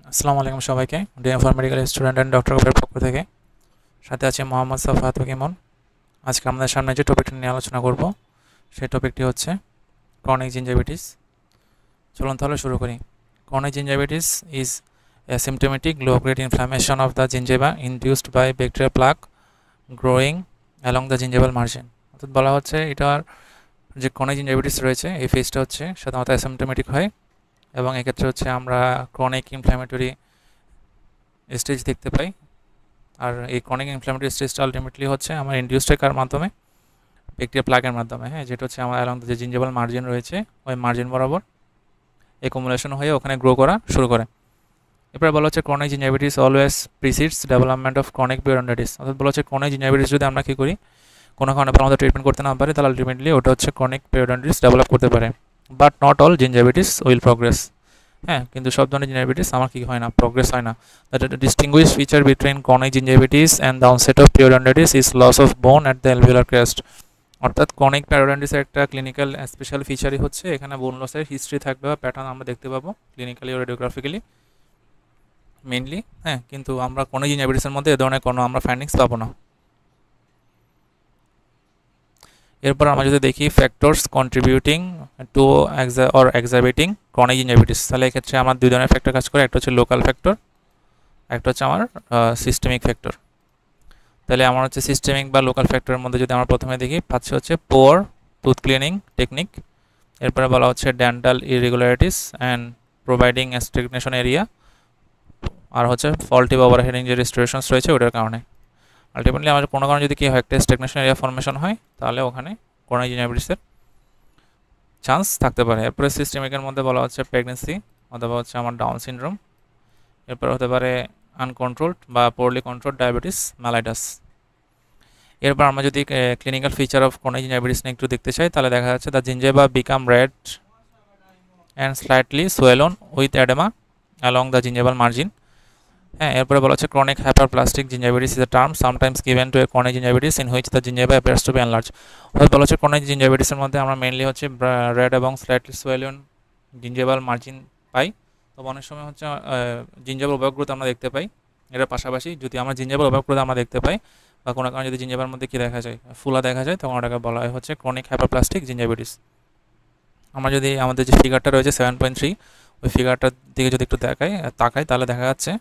আসসালামু আলাইকুম সবাইকে। DM medical student and doctor গ্রুপের পক্ষ থেকে সাথে আছে মোহাম্মদ সাফাতুল ইমন। আজকে আমাদের সামনে যে টপিকটি নিয়ে আলোচনা করব সেই টপিকটি হচ্ছে ক্রনিক জিঞ্জাইভিটিস। চলুন তাহলে শুরু করি। Chronic gingivitis is asymptomatic low grade inflammation of the gingiva induced by bacteria plaque growing along the gingival margin. অর্থাৎ বলা হচ্ছে এটার যে ক্রনিক জিঞ্জাইভিটিস রয়েছে এই ফেজটা হচ্ছে সাধারণত অ্যাসিমটোমেটিক হয় এবং এক্ষেত্রে হচ্ছে আমরা ক্রনিক ইনফ্ল্যামেটরি স্টেজ দেখতে পাই। আর এই ক্রনিক ইনফ্ল্যামেটরি স্টেজটা আলটিমেটলি হচ্ছে আমার ইনডিউসড কার মাধ্যমে, ব্যাকটেরিয়া প্লাগের মাধ্যমে, হ্যাঁ, যেটা হচ্ছে আমার অ্যালং যে জিঞ্জেভাল মার্জিন রয়েছে ওই মার্জিন বরাবর একুমুলেশন হয়ে ওখানে গ্রো করা শুরু করে। এরপরে বলা হচ্ছে chronic gingivitis always precedes development of chronic periodontitis. অর্থাৎ বলা হচ্ছে ক্রনিক জিঞ্জাইভিটিস যদি আমরা কী করি, কোনো কারণে ভালো মতো ট্রিটমেন্ট করতে না পারি, তাহলে আলটিমেটলি ওটা হচ্ছে ক্রনিক পিরিয়ডাইটিস ডেভেলপ করতে পারে। But not all gingivitis will progress. হ্যাঁ, কিন্তু সব ধরনের জিঞ্জাইভিটিস আমার কী হয় না, প্রোগ্রেস হয় না। That distinguish feature between chronic gingivitis and the onset of periodontitis is loss of bone at the alveolar crest. অর্থাৎ ক্রনিক পিরিয়ডাইটিসের একটা ক্লিনিক্যাল স্পেশাল ফিচারই হচ্ছে এখানে বোন লসের হিস্ট্রি থাকবে বা প্যাটার্ন আমরা দেখতে পাবো ক্লিনিক্যালি ও রেডিওগ্রাফিক্যালি মেইনলি। হ্যাঁ, কিন্তু আমরা ক্রনিক জিঞ্জাইভিটিসের মধ্যে এ ধরনের কোনো আমরা ফাইন্ডিংস পাবো না। এরপর আমরা যদি দেখি ফ্যাক্টরস কন্ট্রিবিউটিং টু এক্সারবেটিং ক্রনিক জিঞ্জাইভিটিস, তাহলে এক্ষেত্রে আমার দুই ধরনের ফ্যাক্টর কাজ করে, একটা হচ্ছে লোকাল ফ্যাক্টর, একটা হচ্ছে আমার সিস্টেমিক ফ্যাক্টর। তাহলে আমার হচ্ছে সিস্টেমিক বা লোকাল ফ্যাক্টরের মধ্যে যদি আমরা প্রথমে দেখি পাচ্ছি হচ্ছে পোর টুথ ক্লিনিং টেকনিক, এরপরে বলা হচ্ছে dental irregularities and providing stagnation area, আর হচ্ছে ফল্টি বা ওভারহেডিং যে রেস্টোরেশনস রয়েছে ওটার কারণে। আলটিমেটলি আমাদের কোনো কারণে যদি কি হয় একটা স্টেগনেশন এরিয়া ফর্মেশন হয়, তাহলে ওখানে ক্রনিক জিঞ্জাইভিটিসের চান্স থাকতে পারে। এরপরে সিস্টেমিকের মধ্যে বলা হচ্ছে প্রেগনেন্সি অথবা হচ্ছে আমার ডাউন সিনড্রোম, এরপর হতে পারে আনকন্ট্রোলড বা পোরলি কন্ট্রোলড ডায়াবেটিস মেলাইটাস। এরপর আমরা যদি clinical feature of chronic gingivitis নিয়ে একটু দেখতে চাই, তাহলে দেখা যাচ্ছে the gingiva become red and slightly swollen with oedema along the gingival margin. হ্যাঁ, এরপরে বলা হচ্ছে chronic hyperplastic gingivitis is a term sometimes given to a chronic gingivitis in which the gingiva appears to be enlarge. অর্থাৎ বলা হচ্ছে chronic জিঞ্জাইভিটিসের মধ্যে আমরা mainly হচ্ছে রেড এবং স্লাইটলি সোয়েলন জিঞ্জেভাল মার্জিন পাই। তো অনেক সময় হচ্ছে জিঞ্জেভাল ওভারগ্রোথ আমরা দেখতে পাই। এর পাশাপাশি যদি আমরা জিঞ্জেভাল ওভারগ্রোথ আমরা দেখতে পাই বা কোনো কারণে যদি জিঞ্জেভার মধ্যে কী দেখা যায়, ফুলা দেখা যায়, তখন ওটাকে বলা হয় হচ্ছে ক্রনিক হাইপারপ্লাস্টিক জিঞ্জাইভিটিস। আমরা যদি আমাদের যে ফিগারটা রয়েছে 7.3, ওই ফিগারটার দিকে যদি একটু তাকাই তাহলে দেখা যাচ্ছে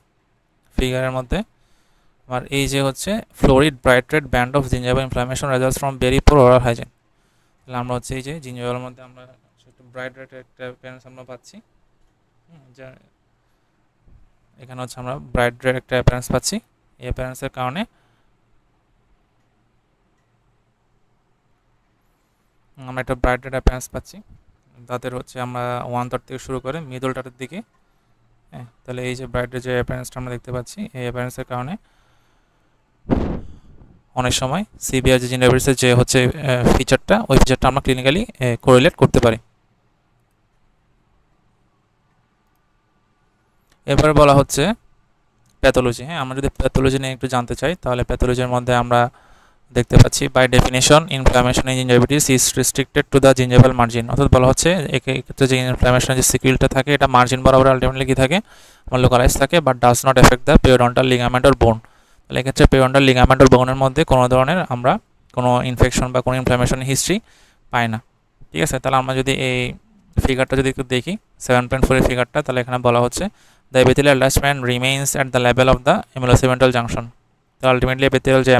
ফিগারের মধ্যে আর এই যে হচ্ছে florid bright red band of gingival inflammation results from very poor oral hygiene. তাহলে আমরা হচ্ছে এই যে জিঞ্জাইভালের মধ্যে আমরা একটু ব্রাইট রেড একটা অ্যাপিয়ারেন্স আমরা পাচ্ছি। যা এখানে হচ্ছে আমরা ব্রাইট রেড একটা অ্যাপিয়ারেন্স পাচ্ছি। এই অ্যাপিয়ারেন্সের কারণে আমরা একটা ব্রাইট রেড অ্যাপিয়ারেন্স পাচ্ছি। তাদের হচ্ছে আমরা 1/3 থেকে শুরু করে মিডলটার দিকে। হ্যাঁ, তাহলে এই যে ব্রাইট রেড যে অ্যাপিয়ারেন্সটা আমরা দেখতে পাচ্ছি, এই অ্যাপিয়ারেন্সের কারণে অনেক সময় সিভিয়ার যে জিঞ্জাইভিটিসের যে হচ্ছে ফিচারটা, ওই ফিচারটা আমরা ক্লিনিক্যালি কোরিলেট করতে পারি। এরপরে বলা হচ্ছে প্যাথোলজি। হ্যাঁ, আমরা যদি প্যাথোলজি নিয়ে একটু জানতে চাই, তাহলে প্যাথোলজির মধ্যে আমরা দেখতে পাচ্ছি by definition inflammation in gingivitis is restricted to the gingival margin. অর্থাৎ বলা হচ্ছে এক্ষেত্রে যে ইনফ্লামেশনের যে সিকুয়েলটা থাকে এটা মার্জিন বরাবর আলটিমেটলি কী থাকে, আমার লোকালাইজ থাকে, but does not effect the periodontal ligament or বোন। তাহলে এক্ষেত্রে পেরিওডন্টাল লিগামেন্ট অর বোনের মধ্যে কোনো ধরনের আমরা কোনো ইনফেকশন বা কোনো ইনফ্লামেশন হিস্ট্রি পাই না। ঠিক আছে, তাহলে আমরা যদি এই ফিগারটা যদি একটু দেখি 7.4 ফিগারটা, তাহলে এখানে বলা হচ্ছে the epithelial attachment remains at the level of the amelocemental junction. তো আলটিমেটলি এপিথেলিয়াল যে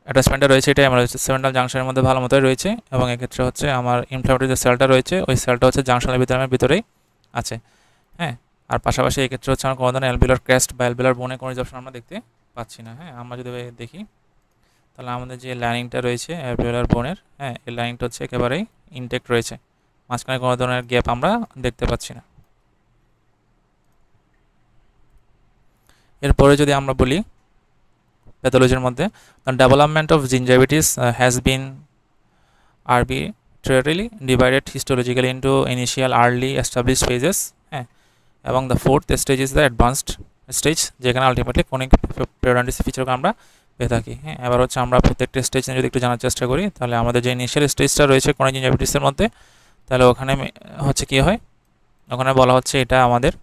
অ্যাটাচমেন্টটা রয়েছে এটা এমুলোসেমেন্টাল জাংশনের মধ্যে ভালো মতোই রয়েছে, এবং এক্ষেত্রে হচ্ছে আমার ইনফ্লামেটরি যে সেলটা রয়েছে ওই সেলটা হচ্ছে জাংশন এপিথেলিয়ামের ভিতরেই আছে। হ্যাঁ, আর পাশাপাশি এক্ষেত্রে হচ্ছে আমার কোনো ধরনের অ্যালভিওলার ক্রেস্ট বা অ্যালভিওলার বোনে কোনো রিজপশন আমরা দেখতে পাচ্ছি না। হ্যাঁ, আমরা যদি দেখি তাহলে আমাদের যে লাইনিংটা রয়েছে অ্যালভিওলার বোনের, হ্যাঁ, এই লাইনটা হচ্ছে একেবারেই ইনটেক্ট রয়েছে, মাঝখানে কোনো ধরনের গ্যাপ আমরা দেখতে পাচ্ছি না। এরপরে যদি আমরা বলি প্যাথোলজির মধ্যে, the development of gingivitis has been arbitrarily divided histologically into initial early established phases, হ্যাঁ, এবং the fourth stage is the advanced stage, যেখানে আলটিমেটলি ক্রনিক পিরিয়ডাইটিস ফিচারকে আমরা পেয়ে থাকি। হ্যাঁ, এবার হচ্ছে আমরা প্রত্যেকটা স্টেজ নিয়ে যদি একটু জানার চেষ্টা করি, তাহলে আমাদের যে ইনিশিয়াল স্টেজটা রয়েছে ক্রনিক জিঞ্জাইভিটিসের মধ্যে, তাহলে ওখানে হচ্ছে কী হয়, ওখানে বলা হচ্ছে এটা আমাদের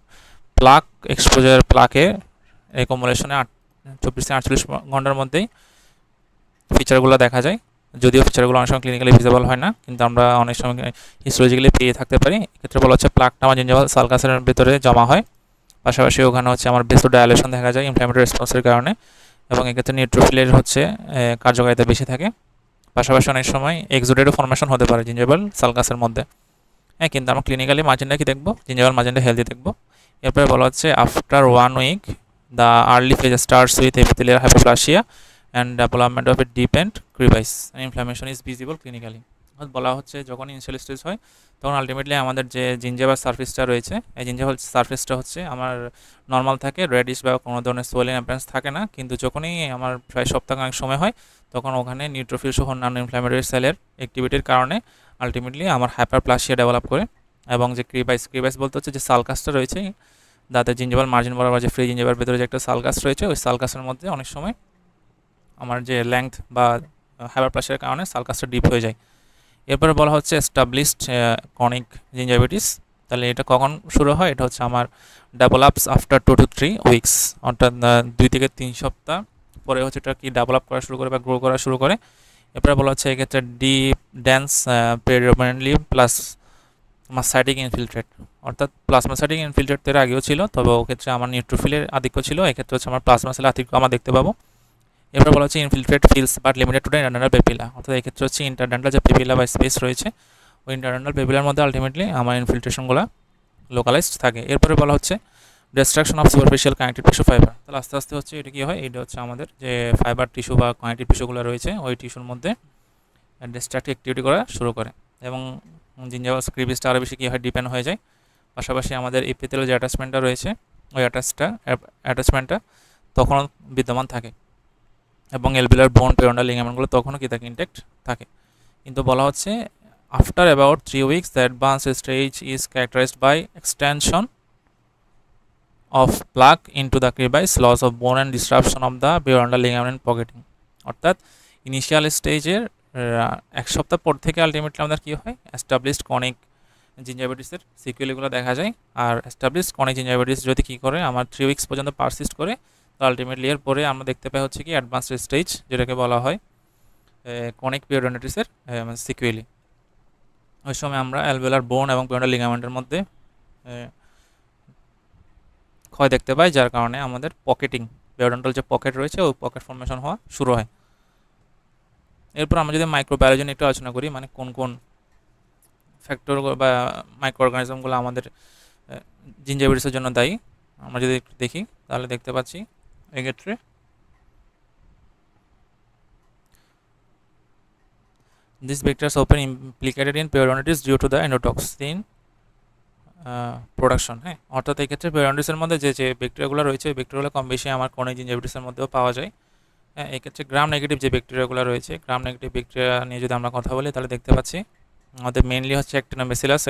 প্লাক এক্সপোজার প্লাকে রেকমুলেশনে 24 থেকে 48 ঘন্টার মধ্যেই ফিচারগুলো দেখা যায়। যদিও ফিচারগুলো অনেক সময় ক্লিনিক্যালি ভিজিবল হয় না, কিন্তু আমরা অনেক সময় হিস্টোলজিক্যালি পেয়ে থাকতে পারি। এক্ষেত্রে বলা হচ্ছে প্লাকটা আমার জিঞ্জাভাল সালকাসের ভিতরে জমা হয়, পাশাপাশি ওখানে হচ্ছে আমার ভেসোডাইলেশন দেখা যায় ইনফ্ল্যামেটরি রেসপন্সের কারণে, এবং এক্ষেত্রে নিউট্রোফিলের হচ্ছে কার্যকারিতা বেশি থাকে। পাশাপাশি অনেক সময় এক্সোডেটও ফর্মেশন হতে পারে জিঞ্জাভাল সালকাসের মধ্যে। হ্যাঁ, কিন্তু আমরা ক্লিনিক্যালি মার্জিনটা কি দেখবো, জিঞ্জাভাল মার্জিনটা হেলদি দেখবো। এরপরে বলা হচ্ছে after 1 week the early phase starts with epithelial hypoplasia and development of a deep and crevice and inflammation is visible clinically। বলা হচ্ছে যখন ইনিশিয়াল স্টেজ হয় তখন আলটিমেটলি আমাদের যে জিঞ্জাভাল সারফেসটা রয়েছে, এই জিঞ্জাভাল সারফেসটা হচ্ছে আমার নর্মাল থাকে, রেডিশ বা কোনো ধরনের সোয়েলিং অ্যাপিয়ারেন্স থাকে না। কিন্তু যখনই আমার প্রায় সপ্তাহখানেক সময় হয় তখন ওখানে নিউট্রোফিল সহ অন্যান্য ইনফ্ল্যামেটরি সেলের অ্যাক্টিভিটির কারণে আলটিমেটলি আমার হাইপারপ্লাসিয়া ডেভেলপ করে, এবং যে ক্রিভাইস বলতে হচ্ছে যে সালকাসটা রয়েছে দাঁতের জিঞ্জাভাল মার্জিন বরাবর যে ফ্রি জিঞ্জাভাল ভেতরে যে একটা সালকাস রয়েছে, ওই সালকাসের মধ্যে অনেক সময় আমার যে লেংথ বা হাইপারপ্লাসিয়ার কারণে সালকাসটা ডিপ হয়ে যায়। এরপরে বলা হচ্ছে এস্টাবলিশড ক্রনিক জিঞ্জাইভিটিস। তাহলে এটা কখন শুরু হয়, এটা হচ্ছে আমার ডেভেলপস আফটার 2 to 3 উইকস, অর্থাৎ 2 থেকে 3 সপ্তাহ পরে হচ্ছে এটা কি ডেভেলপ করা শুরু করে বা গ্রো করা শুরু করে। এরপরে বলা হচ্ছে এক্ষেত্রে ডিপ ডেন্স প্রেডোমিনেন্টলি প্লাস মাসাইটিক ইনফিলট্রেট, অর্থাৎ প্লাজমাসাইটিক ইনফিলট্রেট এর আগেও ছিল, তবে ওক্ষেত্রে আমার নিউট্রোফিলের আধিক্য ছিল, এক্ষেত্রে হচ্ছে আমার প্লাজমা সেলের আধিক্য আমরা দেখতে পাবো। এরপর বলা হচ্ছে infiltrate fills but limited to the interdental papilla, অর্থাৎ এক্ষেত্রে হচ্ছে ইন্টারডেন্টাল যে পেপিলা বা স্পেস রয়েছে ওই ইন্টারডেন্টাল পেপিলার মধ্যে আলটিমেটলি আমার ইনফিলট্রেশনগুলো লোকালাইজড থাকে। এরপরে বলা হচ্ছে destruction of superficial connective tissue fibre. তাহলে আস্তে আস্তে হচ্ছে এটা কী হয়, এটা হচ্ছে আমাদের যে ফাইবার টিস্যু বা কানেক্টিভ টিস্যুগুলো রয়েছে ওই টিস্যুর মধ্যে ডিস্ট্রাক্টিভ অ্যাক্টিভিটি করা শুরু করে, এবং জিঞ্জাভাল ক্রিভিসটা আরও বেশি কী হয়, ডিপেন্ড হয়ে যায়। পাশাপাশি আমাদের এপিথেলিয়াল যে অ্যাটাচমেন্টটা রয়েছে ওই অ্যাটাচমেন্টটা তখনও বিদ্যমান থাকে, এবং এলভিলার বোন পেরোনাল লিগামেন্টগুলো তখনও কি থাকে, ইনটেক্ট থাকে। কিন্তু বলা হচ্ছে after about 3 weeks the advance stage is characterised by extension of plaque into the crevice, loss of bone and disruption of the periodontal ligament pocketing. অর্থাৎ ইনিশিয়াল স্টেজের 1 সপ্তাহ পর থেকে আলটিমেটলি আমাদের কী হয়, এস্টাবলিশড ক্রনিক জিঞ্জাইভিটিসের সিকুয়েলগুলো দেখা যায়। আর এস্টাবলিশড ক্রনিক জিঞ্জাইভিটিস যদি কী করে আমার 3 উইকস পর্যন্ত পারসিস্ট করে, তো আলটিমেটলি এর পরে আমরা দেখতে পাই হচ্ছে কি অ্যাডভান্সড স্টেজ, যেটাকে বলা হয় ক্রনিক পিরিয়ডন্টাইটিসের সিকুয়েলি। ওই সময় আমরা অ্যালভিওলার বোন এবং পেরোনাল লিগামেন্টের মধ্যে ক্ষয় দেখতে পাই, যার কারণে আমাদের পকেটিং, পেরোডন্টাল যে পকেট রয়েছে ওই পকেট ফর্মেশন হওয়া শুরু হয়। এরপর আমরা যদি মাইক্রোবায়োলজি নিয়ে একটু আলোচনা করি, মানে কোন কোন ফ্যাক্টর বা মাইক্রো অর্গানিজমগুলো আমাদের জিঞ্জাইভিটিসের জন্য দায়ী, আমরা যদি একটু দেখি তাহলে দেখতে পাচ্ছি এক্ষেত্রে these bacteria often implicated in periodontitis due to the endotoxin production. হ্যাঁ, অর্থাৎ এক্ষেত্রে পেরিয়ডন্টিসের মধ্যে যে ব্যাকটেরিয়াগুলো রয়েছে ওই ব্যাকটেরিয়াগুলো কম বেশি আমার ক্রনিক জিঞ্জাইভিটিসের মধ্যেও পাওয়া যায়। হ্যাঁ, এক্ষেত্রে গ্রাম নেগেটিভ যে ব্যাকটেরিয়াগুলো রয়েছে, গ্রাম নেগেটিভ ব্যাকটেরিয়া নিয়ে যদি আমরা কথা বলি তাহলে দেখতে পাচ্ছি আমাদের মেইনলি হচ্ছে অ্যাক্টিনোব্যাসিলাস,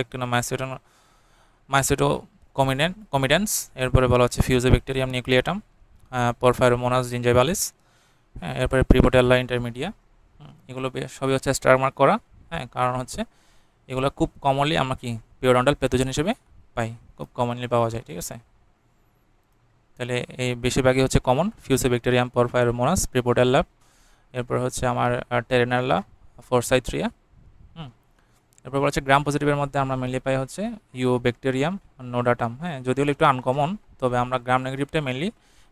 মাইসিটোকমিডেন্স, এরপরে বলা হচ্ছে ফিউজোব্যাকটেরিয়াম নিউক্লিয়েটাম, পরফাইরোমোনাস জিঞ্জাইভালিস, হ্যাঁ, এরপরে প্রিবোটেল্লা ইন্টারমিডিয়া। এগুলো সবই হচ্ছে স্টার মার্ক করা। হ্যাঁ, কারণ হচ্ছে এগুলো খুব কমনলি আমরা কি পিরিয়ডন্টাল প্যাথোজেন হিসেবে পাই, খুব কমনলি পাওয়া যায়। ঠিক আছে, তাহলে এই বেশিরভাগই হচ্ছে কমন ফিউজোব্যাকটেরিয়াম, পরফাইরোমোনাস, প্রিবোটেল্লা, এরপর হচ্ছে আমার টেরেনাল্লা, ফোরসাইথ্রিয়া। এরপর হচ্ছে গ্রাম পজিটিভের মধ্যে আমরা মেনলি পাই হচ্ছে ইউব্যাকটেরিয়াম, নোডাটাম। হ্যাঁ, যদিও একটু আনকমন, তবে আমরা গ্রাম নেগেটিভটা মেনলি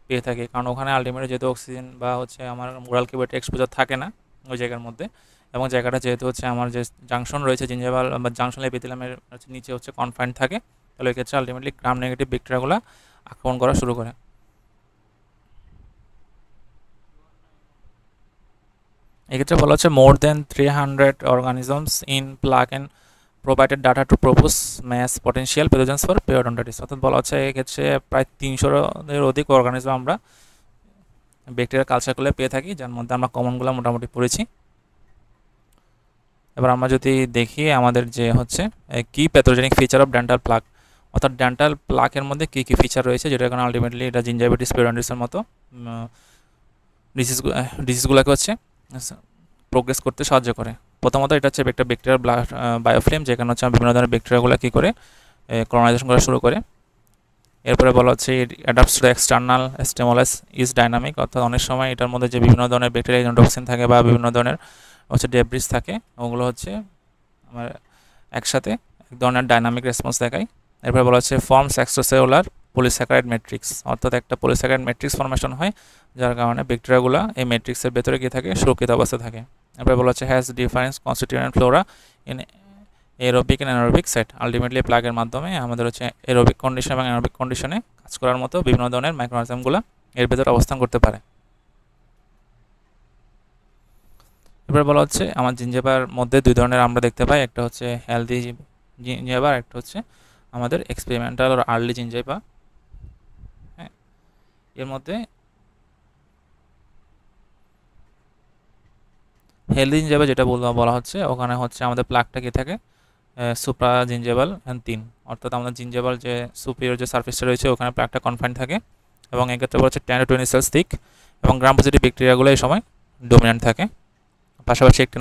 পেয়ে থাকি, কারণ ওখানে আলটিমেটলি যেহেতু অক্সিজেন বা হচ্ছে আমার মোরাল কিউবেট এক্সপোজার থাকে না ওই জায়গার মধ্যে, এবং জায়গাটা যেহেতু হচ্ছে আমার যে জাংশন রয়েছে জিঞ্জাইভাল বা জাংশন এপিথেলিয়ামের নিচে হচ্ছে কনফাইন্ড থাকে, তাহলে ওই ক্ষেত্রে আলটিমেটলি গ্রাম নেগেটিভ ব্যাকটেরিয়াগুলো আক্রমণ করা শুরু করে। এক্ষেত্রে বলা হচ্ছে more than 300 organisms in plaque and provided data to propose mass potential pathogens for periodontitis. অর্থাৎ বলা হচ্ছে এক্ষেত্রে প্রায় 300-এর অধিক অর্গানিজম আমরা ব্যাকটেরিয়া কালচার করলে পেয়ে থাকি, যার মধ্যে আমরা কমনগুলো মোটামুটি পড়েছি। এবার আমরা যদি দেখি আমাদের যে হচ্ছে কি pathogenic feature of dental plaque, অর্থাৎ ডেন্টাল প্লাকের মধ্যে কী কী ফিচার রয়েছে, যেটা কারণে আলটিমেটলি এটা জিঞ্জাইভিটিস পিরিয়ডন্টাইটিসের মতো ডিজিজগুলোকে হচ্ছে প্রোগ্রেস করতে সাহায্য করে। প্রথমত এটা হচ্ছে একটা ব্যাকটেরিয়াল বায়োফিল্ম, যেখানে হচ্ছে বিভিন্ন ধরনের ব্যাকটেরিয়াগুলো কী করে কলোনাইজেশন করা শুরু করে। এরপরে বলা হচ্ছে adapts to external stimulus is dynamic, অর্থাৎ অনেক সময় এটার মধ্যে যে বিভিন্ন ধরনের ব্যাকটেরিয়া টক্সিন থাকে বা বিভিন্ন ধরনের হচ্ছে ডেব্রিস থাকে, ওগুলো হচ্ছে আমার একসাথে এক ধরনের ডাইনামিক রেসপন্স দেখায়। এরপরে বলা হচ্ছে ফর্মস এক্সট্রাসেলুলার পলিস্যাকারাইড ম্যাট্রিক্স, অর্থাৎ একটা পলিস্যাকারাইড ম্যাট্রিক্স ফর্মেশন হয়, যার কারণে ব্যাকটেরিয়াগুলো এই ম্যাট্রিক্সের ভেতরে গিয়ে থাকে, সুরক্ষিত অবস্থায় থাকে। এরপরে বলা হচ্ছে has difference constituent flora in aerobic and anaerobic set. Ultimately প্লাগের মাধ্যমে আমাদের হচ্ছে এরোবিক কন্ডিশন এবং অ্যানারোবিক কন্ডিশনে কাজ করার মতো বিভিন্ন ধরনের মাইক্রোঅর্গানিজমগুলো এর ভেতরে অবস্থান করতে পারে। এবার বলা হচ্ছে আমার জিঞ্জাবার মধ্যে দুই ধরনের আমরা দেখতে পাই, একটা হচ্ছে হেলদি জিঞ্জাবার, একটা হচ্ছে আমাদের এক্সপেরিমেন্টাল আর আর্লি জিঞ্জাবা। হ্যাঁ, এর মধ্যে হেলদি জিঞ্জাবা যেটা বলা হচ্ছে, ওখানে হচ্ছে আমাদের প্লাগটা কি থাকে সুপ্রা জিঞ্জেবাল অ্যান্ড 3, অর্থাৎ আমাদের জিঞ্জেবাল যে সুপিরিয়র যে সার্ফেসটা রয়েছে ওখানে প্লাগটা কনফাইন থাকে, এবং এক্ষেত্রে বলা হচ্ছে 10 to 20 সেলস থিক, এবং গ্রাম পজিটিভ ব্যাকটেরিয়াগুলো এই সময় ডমিনেন্ট থাকে। পাশাপাশি একটি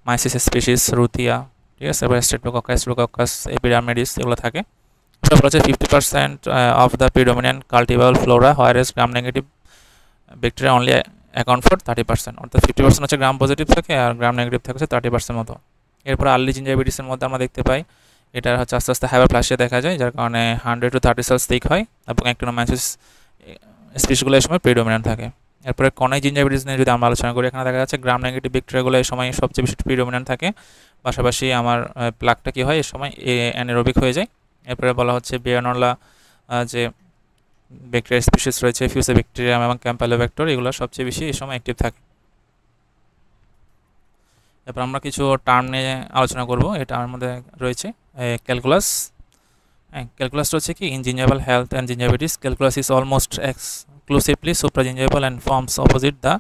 মাইসিস স্পিসিস রুথিয়া, ঠিক আছে, এবার স্ট্রেপ্টোকক্কাস এপিডার্মিডিস এগুলো থাকে। এটা বলা হচ্ছে 50% of the predominant cultivable flora, whereas gram negative bacteria only account for 30%, অর্থাৎ 50% হচ্ছে গ্রাম পজিটিভ থাকে আর গ্রাম নেগেটিভ থাকে হচ্ছে 30% মতো। এরপর আর্লি জিঞ্জাইভিটিসের মধ্যে আমরা দেখতে পাই এটা হচ্ছে আস্তে আস্তে হাইপারপ্লাসিয়া দেখা যায়, যার কারণে 100 to 30 সেলস থিক হয় এবং অ্যাক্টিনোমাইসিস স্পিসিসগুলো এই সময় প্রিডমিনেন্ট থাকে। এরপরে কনাই জিঞ্জাইভিটিস নিয়ে যদি আমরা আলোচনা করি, এখানে দেখা যাচ্ছে গ্রাম নেগেটিভ ব্যাকটেরিয়াগুলো এই সময় সবচেয়ে বেশি প্রিডমিনেন্ট থাকে, পাশাপাশি আমার প্লাগটা কী হয় এই সময় অ্যানারোবিক হয়ে যায়। এরপরে বলা হচ্ছে বিয়ানোলা যে ব্যাকটেরিয়া স্পিসিস রয়েছে, ফিউসে ব্যাকটেরিয়াম এবং ক্যাম্পাইলোব্যাক্টর, এগুলো সবচেয়ে বেশি এই সময় অ্যাক্টিভ থাকে। এরপর আমরা কিছু টার্ম নিয়ে আলোচনা করব। এই টার্মের মধ্যে রয়েছে ক্যালকুলাস। ক্যালকুলাসটা হচ্ছে কি in gingival health and gingivitis, calculus is almost exclusively supragingival and forms opposite the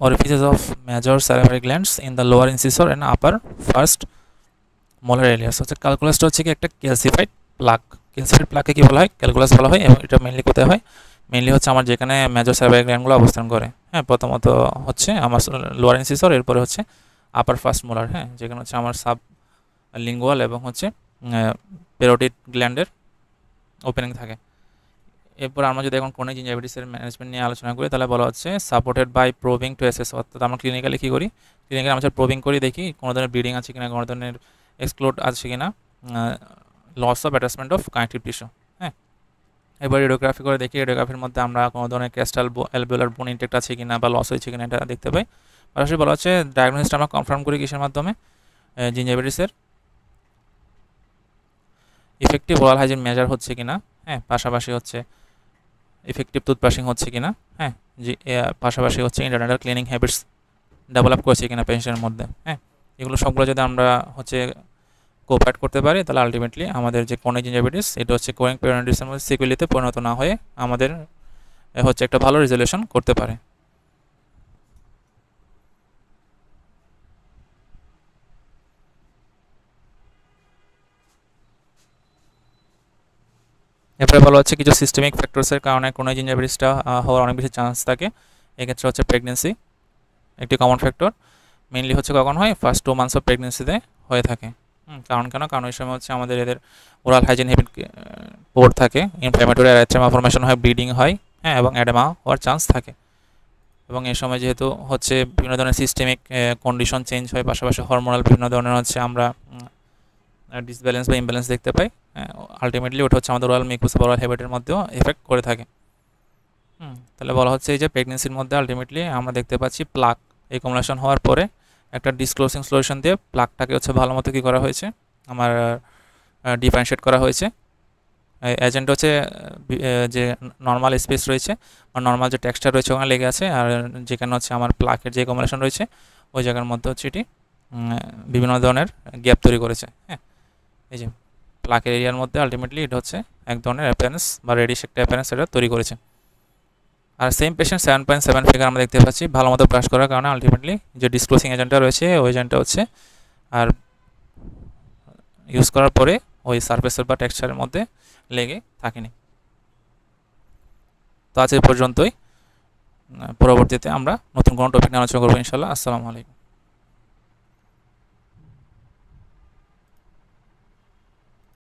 orifices of major salivary glands in the lower incisor and upper first molar areas। হচ্ছে ক্যালকুলাসটা হচ্ছে কি একটা ক্যালসিফাইড প্লাগ। ক্যালসিফাইড প্লাগকে কি বলা হয়? Calculus বলা হয়, এবং এটা মেইনলি কোথায় হয়? মেইনলি হচ্ছে আমার যেখানে মেজর সালভারি গ্ল্যান্ডগুলো অবস্থান করে। হ্যাঁ, প্রথমত হচ্ছে আমার লোয়ার ইনসিসর, এরপরে হচ্ছে আপার ফার্স্ট মোলার, হ্যাঁ, যেখানে হচ্ছে আমার সাব লিঙ্গুয়াল এবং হচ্ছে পেরোটিড গ্ল্যান্ডের ওপেনিং থাকে। এরপর আমরা যদি এখন কোনিক জিঞ্জাইভিটিসের ম্যানেজমেন্ট নিয়ে আলোচনা করি, তাহলে বলা হচ্ছে supported by probing to assess, অর্থাৎ আমরা ক্লিনিক্যালি কী করি? ক্লিনিক্যালি আমরা প্রোবিং করি, দেখি কোনো ধরনের ব্লিডিং আছে কিনা, কোনো ধরনের এক্সক্লুড আছে কিনা, loss of attachment of connective tissue. হ্যাঁ, এবার রেডিওগ্রাফি করে দেখি রেডিওগ্রাফির মধ্যে আমরা কোনো ধরনের ক্যাস্টাল অ্যালভিওলার বোন ইনটেক্ট আছে কিনা বা লস হয়েছে কিনা এটা দেখতে পাই। পাশাপাশি বলা হচ্ছে ডায়াগনোসিসটা আমরা কনফার্ম করি কিসের মাধ্যমে? জিঞ্জাইভিটিসের ইফেক্টিভ ওরাল হাইজিন মেজার হচ্ছে কিনা, হ্যাঁ, পাশাপাশি হচ্ছে ইফেক্টিভ টুথব্রাশিং হচ্ছে কিনা, হ্যাঁ, পাশাপাশি হচ্ছে ইন্টারনাল ক্লিনিং হ্যাবিটস ডেভেলপ করছে কিনা পেশেন্টের মধ্যে। হ্যাঁ, এগুলো সবগুলো যদি আমরা হচ্ছে কোঅপারেট করতে পারি, তাহলে আলটিমেটলি আমাদের যে কোনিক জিঞ্জাইভিটিস এটা হচ্ছে ক্রনিক পেরিওডন্টাইটিসের মধ্যে সিকুয়েলিতে পরিণত না হয়ে আমাদের হচ্ছে একটা ভালো রেজলিউশন করতে পারে। এরপরে বলা হচ্ছে কিছু সিস্টেমিক ফ্যাক্টরসের কারণে কোনিক জিঞ্জাইভিটিসটা হওয়ার অনেক বেশি চান্স থাকে। এক্ষেত্রে হচ্ছে প্রেগনেন্সি একটি কমন ফ্যাক্টর। মেইনলি হচ্ছে কখন হয়? ফার্স্ট 2 months অফ প্রেগনেন্সিতে হয়ে থাকে। কারণ কারণ ওই সময় হচ্ছে আমাদের এদের ওরাল হাইজিন হ্যাবিট পোর থাকে, ইনফ্ল্যামেটরি এরিথ্রেমা ফর্মেশন হয়, ব্লিডিং হয়, হ্যাঁ, এবং অ্যাডেমা হওয়ার চান্স থাকে। এবং এই সময় যেহেতু হচ্ছে বিভিন্ন ধরনের সিস্টেমিক কন্ডিশন চেঞ্জ হয়, পাশাপাশি হরমোনাল বিভিন্ন ধরনের হচ্ছে আমরা ডিসব্যালেন্স বা ইমব্যালেন্স দেখতে পাই। আলটিমেটলি ওটা হচ্ছে আমাদের ওরাল মিউকাস বা ওরাল হ্যাবিটের মধ্যেও এফেক্ট করে থাকে। তাহলে বলা হচ্ছে এই যে প্রেগনেন্সির মধ্যে আলটিমেটলি আমরা দেখতে পাচ্ছি প্লাগ একুমুলেশন হওয়ার পরে একটা ডিসক্লোজিং সলিউশন দিয়ে প্লাগটাকে হচ্ছে ভালো মতো কী করা হয়েছে? আমার ডিফারেন্সিয়েট করা হয়েছে। এজেন্ট হচ্ছে যে নর্মাল স্পেস রয়েছে বা নর্মাল যে টেক্সচার রয়েছে ওখানে লেগে আছে, আর যেখানে হচ্ছে আমার প্লাগের যে একুমুলেশন রয়েছে ওই জায়গার মধ্যে হচ্ছে এটি বিভিন্ন ধরনের গ্যাপ তৈরি করেছে। হ্যাঁ, এই যে প্লাগের এরিয়ার মধ্যে আলটিমেটলি এটা হচ্ছে এক ধরনের অ্যাপিয়ারেন্স বা রেডিশ একটা অ্যাপিয়ারেন্স এটা তৈরি করেছে। আর সেম পেশেন্ট 7.7 ফিগার আমরা দেখতে পাচ্ছি ভালো মতো ব্রাশ করার কারণে আলটিমেটলি যে ডিসক্লোজিং এজেন্টটা রয়েছে ওই এজেন্টটা হচ্ছে আর ইউজ করার পরে ওই সারফেসের বা টেক্সচারের মধ্যে লেগে থাকেনি। তো আজ এই পর্যন্তই, পরবর্তীতে আমরা নতুন কোনো টপিক নিয়ে আলোচনা করবো ইনশাল্লাহ। আসসালামু আলাইকুম।